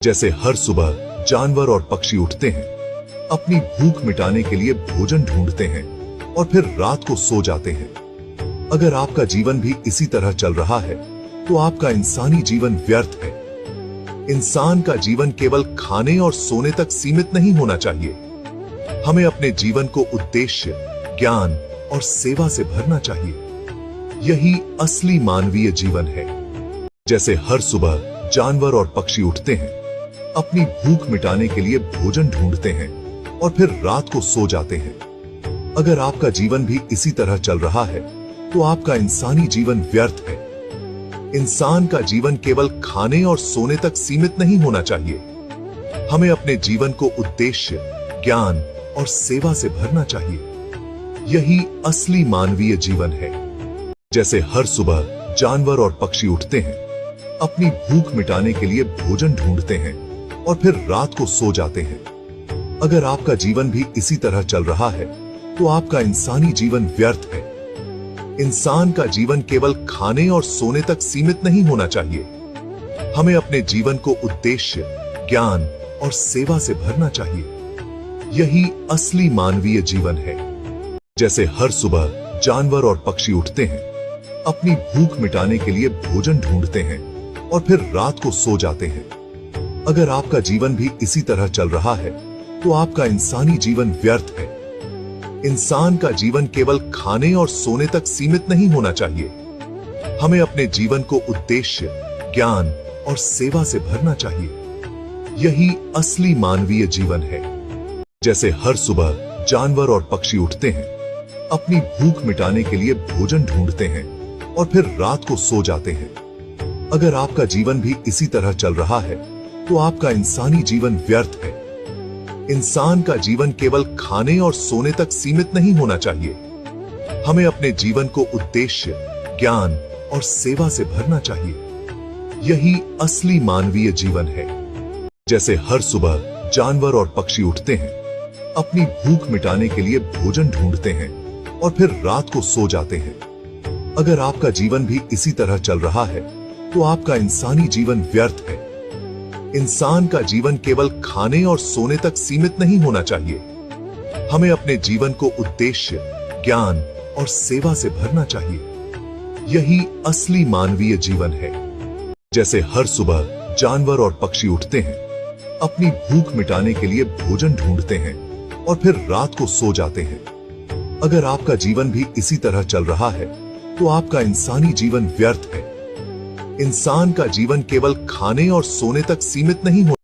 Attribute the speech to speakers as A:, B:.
A: जैसे हर सुबह जानवर और पक्षी उठते हैं, अपनी भूख मिटाने के लिए भोजन ढूंढते हैं और फिर रात को सो जाते हैं। अगर आपका जीवन भी इसी तरह चल रहा है तो आपका इंसानी जीवन व्यर्थ है। इंसान का जीवन केवल खाने और सोने तक सीमित नहीं होना चाहिए। हमें अपने जीवन को उद्देश्य, ज्ञान और सेवा से भरना चाहिए। यही असली मानवीय जीवन है। जैसे हर सुबह जानवर और पक्षी उठते हैं, अपनी भूख मिटाने के लिए भोजन ढूंढते हैं और फिर रात को सो जाते हैं। अगर आपका जीवन भी इसी तरह चल रहा है तो आपका इंसानी जीवन व्यर्थ है। इंसान का जीवन केवल खाने और सोने तक सीमित नहीं होना चाहिए। हमें अपने जीवन को उद्देश्य, ज्ञान और सेवा से भरना चाहिए। यही असली मानवीय जीवन है। जैसे हर सुबह जानवर और पक्षी उठते हैं, अपनी भूख मिटाने के लिए भोजन ढूंढते हैं और फिर रात को सो जाते हैं। अगर आपका जीवन भी इसी तरह चल रहा है तो आपका इंसानी जीवन व्यर्थ है। इंसान का जीवन केवल खाने और सोने तक सीमित नहीं होना चाहिए। हमें अपने जीवन को उद्देश्य, ज्ञान और सेवा से भरना चाहिए। यही असली मानवीय जीवन है। जैसे हर सुबह जानवर और पक्षी उठते हैं, अपनी भूख मिटाने के लिए भोजन ढूंढते हैं और फिर रात को सो जाते हैं। अगर आपका जीवन भी इसी तरह चल रहा है तो आपका इंसानी जीवन व्यर्थ है। इंसान का जीवन केवल खाने और सोने तक सीमित नहीं होना चाहिए। हमें अपने जीवन को उद्देश्य, ज्ञान और सेवा से भरना चाहिए। यही असली मानवीय जीवन है। जैसे हर सुबह जानवर और पक्षी उठते हैं, अपनी भूख मिटाने के लिए भोजन ढूंढते हैं और फिर रात को सो जाते हैं। अगर आपका जीवन भी इसी तरह चल रहा है तो आपका इंसानी जीवन व्यर्थ है। इंसान का जीवन केवल खाने और सोने तक सीमित नहीं होना चाहिए। हमें अपने जीवन को उद्देश्य, ज्ञान और सेवा से भरना चाहिए। यही असली मानवीय जीवन है। जैसे हर सुबह जानवर और पक्षी उठते हैं, अपनी भूख मिटाने के लिए भोजन ढूंढते हैं और फिर रात को सो जाते हैं। अगर आपका जीवन भी इसी तरह चल रहा है तो आपका इंसानी जीवन व्यर्थ है। इंसान का जीवन केवल खाने और सोने तक सीमित नहीं होना चाहिए। हमें अपने जीवन को उद्देश्य, ज्ञान और सेवा से भरना चाहिए। यही असली मानवीय जीवन है। जैसे हर सुबह जानवर और पक्षी उठते हैं, अपनी भूख मिटाने के लिए भोजन ढूंढते हैं और फिर रात को सो जाते हैं। अगर आपका जीवन भी इसी तरह चल रहा है तो आपका इंसानी जीवन व्यर्थ है। इंसान का जीवन केवल खाने और सोने तक सीमित नहीं हो